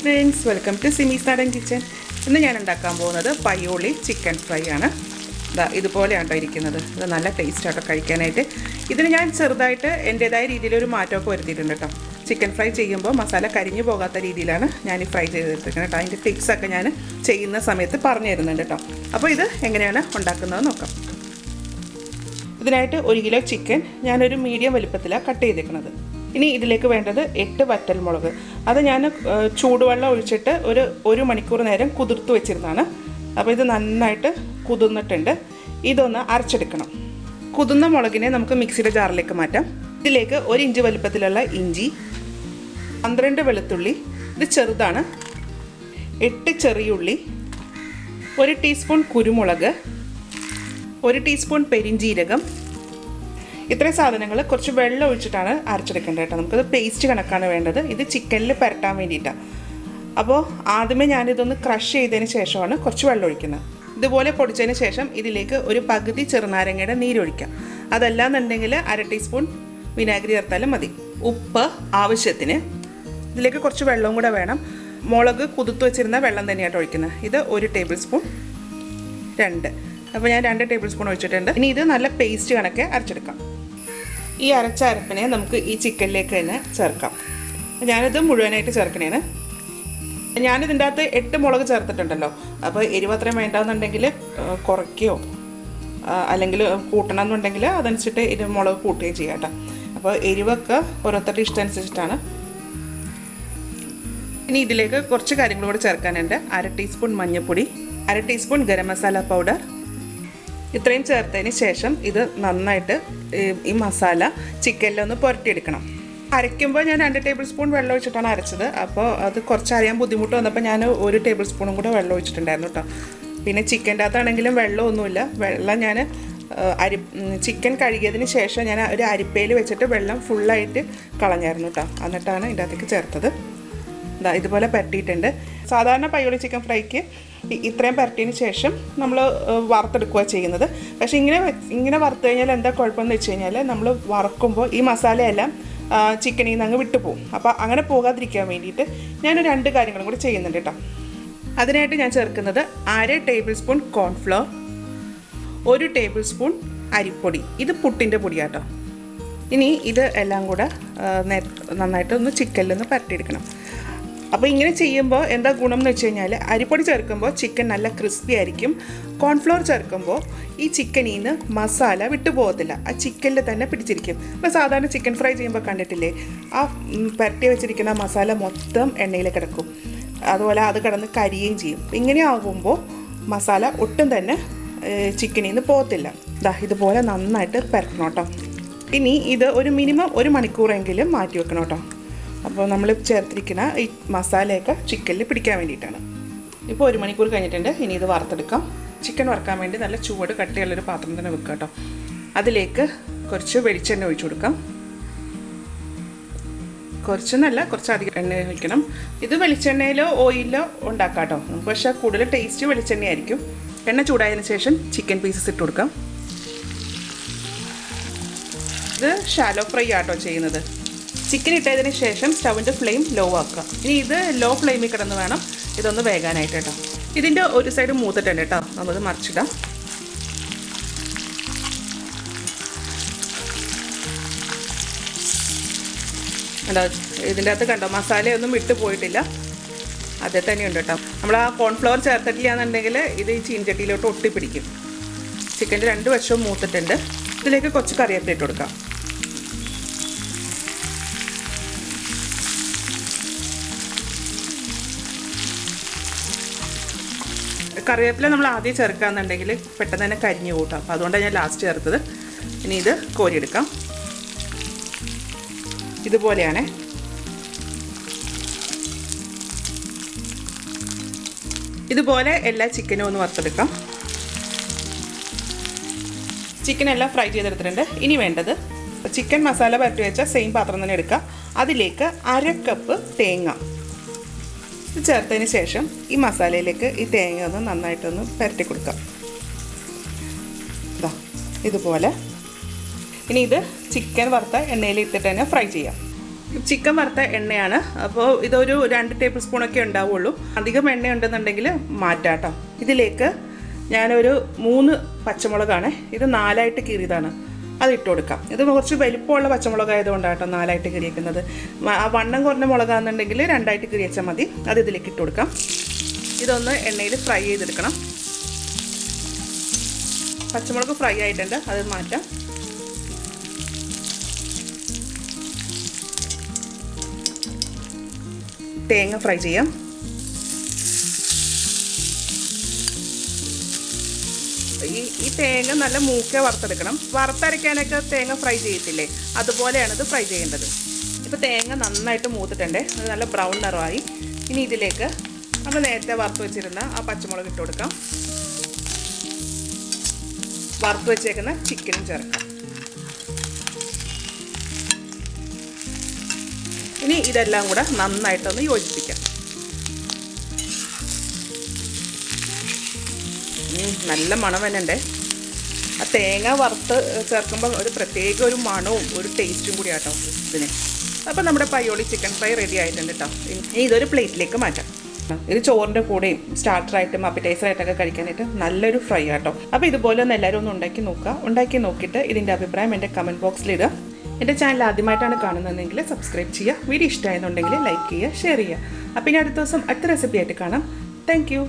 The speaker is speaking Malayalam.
friends, welcome to Simis Nadan kitchen. ഇന്ന് ഞാൻ ഉണ്ടാക്കാൻ പോകുന്നത് പയ്യോളി ചിക്കൻ ഫ്രൈ ആണ്. ദാ ഇതുപോലെയാണ് ഇരിക്കുന്നത്. ഇത് നല്ല ടേസ്റ്റ് ആട്ടോ കഴിക്കാനായിട്ട്. ഇതിന് ഞാൻ ചെറുതായിട്ട് എന്റേതായ രീതിയിൽ ഒരു മാറ്റമൊക്കെ വരുത്തിയിട്ടുണ്ട് ട്ടോ. ചിക്കൻ ഫ്രൈ ചെയ്യുമ്പോൾ മസാല കരിഞ്ഞു പോകാത്ത രീതിയിലാണ് ഞാൻ ഈ ഫ്രൈ ചെയ്തെടുത്തിരിക്കുന്നത് ട്ടോ. അതിന്റെ ടിപ്സ് ഒക്കെ ഞാൻ ചെയ്യുന്ന സമയത്ത് പറഞ്ഞു തരുന്നുണ്ട് ട്ടോ. അപ്പോൾ ഇത് എങ്ങനെയാണ് ഉണ്ടാക്കുന്നത് നോക്കാം. ഇതിനായിട്ട് 1 കിലോ ചിക്കൻ ഞാൻ ഒരു മീഡിയം വലുപ്പത്തിലാണ് കട്ട് ചെയ്തിരിക്കുന്നത്. ഇനി ഇതിലേക്ക് വേണ്ടത് 8 വറ്റൽമുളക്. അത് ഞാൻ ചൂടുവെള്ളം ഒഴിച്ചിട്ട് ഒരു മണിക്കൂർ നേരം കുതിർത്ത് വെച്ചിരുന്നതാണ്. അപ്പോൾ ഇത് നന്നായിട്ട് കുതിർന്നിട്ടുണ്ട്. ഇതൊന്ന് അരച്ചെടുക്കണം. കുതിർന്ന മുളകിനെ നമുക്ക് മിക്സിയുടെ ജാറിലേക്ക് മാറ്റാം. ഇതിലേക്ക് 1 ഇഞ്ച് വലുപ്പത്തിലുള്ള ഇഞ്ചി, 12 വെളുത്തുള്ളി, ഇത് ചെറുതാണ്, 8 ചെറിയുള്ളി, 1 ടീസ്പൂൺ കുരുമുളക്, 1 ടീസ്പൂൺ പെരിഞ്ജീരകം. ഇത്രയും സാധനങ്ങൾ കുറച്ച് വെള്ളം ഒഴിച്ചിട്ടാണ് അരച്ചെടുക്കേണ്ടത് കേട്ടോ. നമുക്കത് പേസ്റ്റ് കണക്കാണ് വേണ്ടത്. ഇത് ചിക്കനിൽ പുരട്ടാൻ വേണ്ടിയിട്ടാണ്. അപ്പോൾ ആദ്യമേ ഞാനിതൊന്ന് ക്രഷ് ചെയ്തതിന് ശേഷമാണ് കുറച്ച് വെള്ളം ഒഴിക്കുന്നത്. ഇതുപോലെ പൊടിച്ചതിന് ശേഷം ഇതിലേക്ക് ഒരു പകുതി ചെറുനാരങ്ങയുടെ നീരൊഴിക്കാം. അതല്ലാന്നുണ്ടെങ്കിൽ 1/2 ടീസ്പൂൺ വിനാഗിരി ചേർത്താലും മതി. ഉപ്പ് ആവശ്യത്തിന്. ഇതിലേക്ക് കുറച്ച് വെള്ളവും കൂടെ വേണം. മുളക് കുതിർത്ത് വെച്ചിരുന്ന വെള്ളം തന്നെയാണ് ഒഴിക്കുന്നത്. ഇത് 1 ടേബിൾ സ്പൂൺ, 2. അപ്പോൾ ഞാൻ 2 ടേബിൾ സ്പൂൺ ഒഴിച്ചിട്ടുണ്ട്. ഇനി ഇത് നല്ല പേസ്റ്റ് കണക്കെ അരച്ചെടുക്കാം. ഈ അരച്ച അരപ്പിനെ നമുക്ക് ഈ ചിക്കനിലേക്ക് തന്നെ ചേർക്കാം. ഞാനിത് മുഴുവനായിട്ട് ചേർക്കണേന്. ഞാനിതിൻ്റെ അകത്ത് 8 മുളക് ചേർത്തിട്ടുണ്ടല്ലോ. അപ്പോൾ എരിവ് അത്രയും വേണ്ടാന്നുണ്ടെങ്കിൽ കുറയ്ക്കുകയോ അല്ലെങ്കിൽ കൂട്ടണം എന്നുണ്ടെങ്കിൽ അതനുസരിച്ചിട്ട് മുളക് കൂട്ടുകയും ചെയ്യാം കേട്ടോ. അപ്പോൾ എരിവൊക്കെ ഓരോരുത്തരുടെ ഇഷ്ടം അനുസരിച്ചിട്ടാണ്. ഇനി ഇതിലേക്ക് കുറച്ച് കാര്യങ്ങൾ കൂടെ ചേർക്കാനുണ്ട്. 1/2 ടീസ്പൂൺ മഞ്ഞൾപ്പൊടി, 1/2 ടീസ്പൂൺ ഗരം മസാല പൗഡർ. ഇത്രയും ചേർത്തതിന് ശേഷം ഇത് നന്നായിട്ട് ഈ മസാല ചിക്കനിലൊന്ന് പുരട്ടിയെടുക്കണം. അരയ്ക്കുമ്പോൾ ഞാൻ 2 ടേബിൾ സ്പൂൺ വെള്ളം ഒഴിച്ചിട്ടാണ് അരച്ചത്. അപ്പോൾ അത് കുറച്ച് അറിയാൻ ബുദ്ധിമുട്ട് വന്നപ്പോൾ ഞാൻ 1 ടേബിൾ സ്പൂണും കൂടെ വെള്ളം ഒഴിച്ചിട്ടുണ്ടായിരുന്നു കേട്ടോ. പിന്നെ ചിക്കൻ്റെ അകത്താണെങ്കിലും വെള്ളമൊന്നുമില്ല. വെള്ളം ഞാൻ ചിക്കൻ കഴുകിയതിന് ശേഷം ഞാൻ ഒരു അരിപ്പയിൽ വെച്ചിട്ട് വെള്ളം ഫുള്ളായിട്ട് കളഞ്ഞായിരുന്നു കേട്ടോ. എന്നിട്ടാണ് ഇതിൻ്റെ അകത്തേക്ക് ചേർത്തത്. ഇതുപോലെ പരട്ടിയിട്ടുണ്ട്. സാധാരണ പയ്യോളി ചിക്കൻ ഫ്രൈക്ക് ഇത്രയും പരട്ടിയതിന് ശേഷം നമ്മൾ വറുത്തെടുക്കുക ചെയ്യുന്നത്. പക്ഷേ ഇങ്ങനെ വറുത്ത് കഴിഞ്ഞാൽ എന്താ കുഴപ്പമെന്ന് വെച്ച് കഴിഞ്ഞാൽ നമ്മൾ വറക്കുമ്പോൾ ഈ മസാലയെല്ലാം ചിക്കനിൽ നിന്ന് അങ്ങ് വിട്ടുപോകും. അപ്പോൾ അങ്ങനെ പോകാതിരിക്കാൻ വേണ്ടിയിട്ട് ഞാനൊരു 2 കാര്യങ്ങളും കൂടി ചെയ്യുന്നുണ്ട് കേട്ടോ. അതിനായിട്ട് ഞാൻ ചേർക്കുന്നത് 1/2 table spoon cornflour, 1 table spoon അരിപ്പൊടി. ഇത് പുട്ടിൻ്റെ പൊടിയാട്ടോ. ഇനി ഇത് എല്ലാം കൂടെ നന്നായിട്ടൊന്ന് ചിക്കനിലൊന്ന് പരട്ടിയെടുക്കണം. അപ്പോൾ ഇങ്ങനെ ചെയ്യുമ്പോൾ എന്താ ഗുണം എന്ന് വെച്ച് കഴിഞ്ഞാൽ അരിപ്പൊടി ചേർക്കുമ്പോൾ ചിക്കൻ നല്ല ക്രിസ്പി ആയിരിക്കും. കോൺഫ്ലവർ ചേർക്കുമ്പോൾ ഈ ചിക്കനിൽ നിന്ന് മസാല വിട്ടുപോകത്തില്ല. ആ ചിക്കനിൽ തന്നെ പിടിച്ചിരിക്കും. ഇപ്പോൾ സാധാരണ ചിക്കൻ ഫ്രൈ ചെയ്യുമ്പോൾ കണ്ടിട്ടില്ലേ, ആ പരട്ടി വെച്ചിരിക്കുന്ന മസാല മൊത്തം എണ്ണയിൽ കിടക്കും. അതുപോലെ അത് കിടന്ന് കരിയുകയും ചെയ്യും. ഇങ്ങനെ ആകുമ്പോൾ മസാല ഒട്ടും തന്നെ ചിക്കനിൽ നിന്ന് പോകത്തില്ല. ഇതുപോലെ നന്നായിട്ട് പരട്ടണം കേട്ടോ. ഇനി ഇത് ഒരു മിനിമം 1 മണിക്കൂറെങ്കിലും മാറ്റി വെക്കണം കേട്ടോ. അപ്പോൾ നമ്മൾ ചേർത്തിരിക്കുന്ന ഈ മസാലയൊക്കെ ചിക്കനിൽ പിടിക്കാൻ വേണ്ടിയിട്ടാണ്. ഇപ്പോൾ 1 മണിക്കൂർ കഴിഞ്ഞിട്ടുണ്ട്. ഇനി ഇത് വറുത്തെടുക്കാം. ചിക്കൻ വറുക്കാൻ വേണ്ടി നല്ല ചൂട് കട്ടിയുള്ളൊരു പാത്രം തന്നെ വെക്കുക കേട്ടോ. അതിലേക്ക് കുറച്ച് വെളിച്ചെണ്ണ ഒഴിച്ചു കൊടുക്കാം. കുറച്ച് അധികം എണ്ണ ഒഴിക്കണം. ഇത് വെളിച്ചെണ്ണയിലോ ഓയിലോ ഉണ്ടാക്കാം കേട്ടോ. നമുക്ക് പക്ഷേ കൂടുതൽ ടേസ്റ്റ് വെളിച്ചെണ്ണയായിരിക്കും. എണ്ണ ചൂടായതിന് ശേഷം ചിക്കൻ പീസസ് ഇട്ട് കൊടുക്കാം. ഇത് ഷാലോ ഫ്രൈ ആട്ടോ ചെയ്യുന്നത്. ചിക്കൻ ഇട്ടതിന് ശേഷം സ്റ്റവിൻ്റെ ഫ്ലെയിം ലോ ആക്കുക. ഇനി ഇത് ലോ ഫ്ലെയിമിൽ കിടന്ന് വേണം ഇതൊന്ന് വേകാനായിട്ട് കേട്ടോ. ഇതിൻ്റെ ഒരു സൈഡ് മൂത്തിട്ടുണ്ട് കേട്ടോ. നമുക്ക് മറിച്ചിടാം. അല്ല, ഇതിൻ്റെ അകത്ത് കണ്ടോ മസാലയൊന്നും വിട്ടു പോയിട്ടില്ല. അതേ തന്നെയുണ്ട് കേട്ടോ. നമ്മൾ ആ കോൺഫ്ലവർ ചേർത്തിട്ടില്ല എന്നുണ്ടെങ്കിൽ ഇത് ഈ ചീൻചട്ടിയിലോട്ട് ഒട്ടിപ്പിടിക്കും. ചിക്കൻ്റെ 2 വശവും മൂത്തിട്ടുണ്ട്. ഇതിലേക്ക് കുറച്ച് കറിവേപ്പില ഇട്ട് കൊടുക്കാം. കറിവേപ്പില നമ്മൾ ആദ്യം ചേർക്കാന്നുണ്ടെങ്കിൽ പെട്ടെന്ന് തന്നെ കരിഞ്ഞു കൂട്ടാം. അപ്പോൾ അതുകൊണ്ടാണ് ഞാൻ ലാസ്റ്റ് ചേർത്തത്. ഇനി ഇത് കോരിയെടുക്കാം. ഇതുപോലെയാണ്. ഇതുപോലെ എല്ലാ ചിക്കനും ഒന്ന് വറുത്തെടുക്കാം. ചിക്കൻ എല്ലാം ഫ്രൈ ചെയ്തെടുത്തിട്ടുണ്ട്. ഇനി വേണ്ടത് ചിക്കൻ മസാല പരട്ടി വെച്ച സെയിം പാത്രം തന്നെ എടുക്കുക. അതിലേക്ക് 1/2 കപ്പ് തേങ്ങ ഇത് ചേർത്തതിന് ശേഷം ഈ മസാലയിലേക്ക് ഈ തേങ്ങ ഒന്ന് നന്നായിട്ടൊന്ന് പരട്ടി കൊടുക്കാം. ഇതുപോലെ. ഇനി ഇത് ചിക്കൻ വറുത്ത എണ്ണയിൽ ഇട്ടിട്ട് തന്നെ ഫ്രൈ ചെയ്യാം. ചിക്കൻ വറുത്ത എണ്ണയാണ്. അപ്പോൾ ഇതൊരു 2 ടേബിൾ സ്പൂണൊക്കെ ഉണ്ടാവുള്ളൂ. അധികം എണ്ണ ഉണ്ടെന്നുണ്ടെങ്കിൽ മാറ്റാം കേട്ടോ. ഇതിലേക്ക് ഞാനൊരു 3 പച്ചമുളകാണ്, ഇത് 4ആയിട്ട് കീറിയതാണ്, അത് ഇട്ട് കൊടുക്കാം. ഇത് കുറച്ച് വലിപ്പമുള്ള പച്ചമുളകായതുകൊണ്ടാണ് കേട്ടോ 4ആയിട്ട് കീറിയേക്കുന്നത്. വണ്ണം കുറഞ്ഞ മുളകാണെന്നുണ്ടെങ്കിൽ 2ആയിട്ട് കീറി വെച്ചാൽ മതി. അത് ഇതിലേക്ക് ഇട്ട് കൊടുക്കാം. ഇതൊന്ന് എണ്ണയിൽ ഫ്രൈ ചെയ്തെടുക്കണം. പച്ചമുളക് ഫ്രൈ ആയിട്ടുണ്ട്, അത് മാറ്റാം. തേങ്ങ ഫ്രൈ ചെയ്യാം. ഈ തേങ്ങ നല്ല മൂക്കെ വറുത്തെടുക്കണം. വറുത്തരയ്ക്കാനൊക്കെ തേങ്ങ ഫ്രൈ ചെയ്യത്തില്ലേ, അതുപോലെയാണ് ഇത് ഫ്രൈ ചെയ്യേണ്ടത്. ഇപ്പോൾ തേങ്ങ നന്നായിട്ട് മൂത്തിട്ടുണ്ട്, അത് നല്ല ബ്രൗൺ നിറമായി. ഇനി ഇതിലേക്ക് നമ്മൾ നേരത്തെ വറുത്ത് വെച്ചിരുന്ന ആ പച്ചമുളക് ഇട്ട് കൊടുക്കാം. വറുത്ത് വെച്ചേക്കുന്ന ചിക്കനും ചേർക്കാം. ഇനി ഇതെല്ലാം കൂടെ നന്നായിട്ടൊന്ന് യോജിപ്പിക്കാം. നല്ല മണം തന്നെ. ആ തേങ്ങ വറുത്ത് ചേർക്കുമ്പോൾ ഒരു പ്രത്യേക ഒരു മണവും ഒരു ടേസ്റ്റും കൂടി ആട്ടോ ഇതിന്. അപ്പോൾ നമ്മുടെ പയ്യോളി ചിക്കൻ ഫ്രൈ റെഡി ആയിട്ടുണ്ട് കേട്ടോ. ഇനി ഇതൊരു പ്ലേറ്റിലേക്ക് മാറ്റാം. ഇത് ചോറിൻ്റെ കൂടെയും സ്റ്റാർട്ടറായിട്ടും അപ്പിറ്റൈസറായിട്ടൊക്കെ കഴിക്കാനായിട്ട് നല്ലൊരു ഫ്രൈ ആട്ടോ. അപ്പോൾ ഇതുപോലെ ഒന്ന് എല്ലാവരും ഒന്ന് ഉണ്ടാക്കി നോക്കുക. ഉണ്ടാക്കി നോക്കിയിട്ട് ഇതിൻ്റെ അഭിപ്രായം എൻ്റെ കമൻറ്റ് ബോക്സിലിടുക. എൻ്റെ ചാനൽ ആദ്യമായിട്ടാണ് കാണുന്നതെങ്കിൽ സബ്സ്ക്രൈബ് ചെയ്യുക. വീഡിയോ ഇഷ്ടമായെന്നുണ്ടെങ്കിൽ ലൈക്ക് ചെയ്യുക, ഷെയർ ചെയ്യുക. അപ്പോൾ ഇനി അടുത്ത ദിവസം അടുത്ത റെസിപ്പി ആയിട്ട് കാണാം. Thank you.